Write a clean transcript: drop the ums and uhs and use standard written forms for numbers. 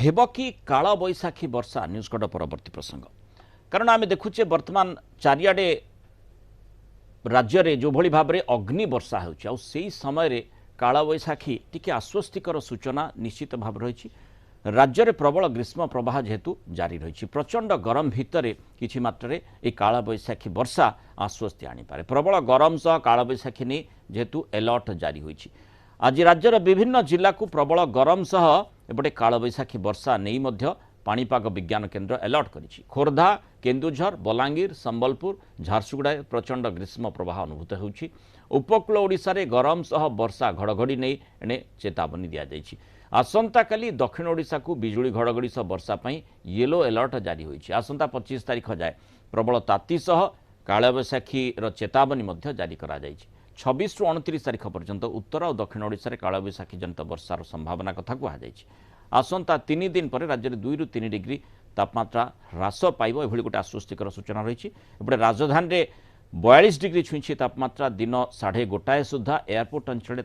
हेब कि काल बैशाखी वर्षा न्यूजकट परवर्ती प्रसंग कारण आम देखुचे बर्तमान चारिआडे राज्य में जो भली भाव में अग्नि वर्षा हो समय काल बैशाखी टी आश्वस्तिकर सूचना निश्चित भाव रही राज्य में प्रबल ग्रीष्म प्रवाह जेहेतु जारी रही प्रचंड गरम भितर किछि मात्रा ये काल बैशाखी वर्षा आश्वस्ति आनीपे प्रबल गरम सह काल बैशाखी नहीं जेहेतु अलर्ट जारी होईछि। आज राज्यर विभिन्न जिला को प्रबल गरम सह एपटे काल बैशाखी वर्षा नहीं मध्य पाणीपाग विज्ञान केन्द्र अलर्ट करिछि। खोर्धा केन्दुझर बलांगीर संबलपुर झारसुगुड़ा प्रचंड ग्रीष्म प्रवाह अनुभूत होउछि। उपकूल ओडिशा रे गरम सह वर्षा घड़घड़ी नहीं एणे चेतावनी दिया जाइछि। आसंता काली दक्षिण ओडिशा को बिजुली घड़घड़ी सह वर्षा पई येलो अलर्ट जारी होइछि। आसंता 25 तारिख जाए प्रबल ताती सह काल बैशाखी चेतावनी मध्य जारी करा जाइछि। 26 रु 29 तारिख पर्यंत उत्तर और दक्षिण ओडिशा रे काल बैशाखी जनित वर्षार संभावना कथा कुहाଯାଇଛି। आसंता 3 दिन पर राज्य में 2 रु 3 डिग्री तापमात्रा ह्रास पाइब एभली गोटे आश्वस्तिकर सूचना रही। एपटे राजधानी में 42 डिग्री छुईंछि तापमात्रा दिन 1:30 सुधा एयरपोर्ट अंचल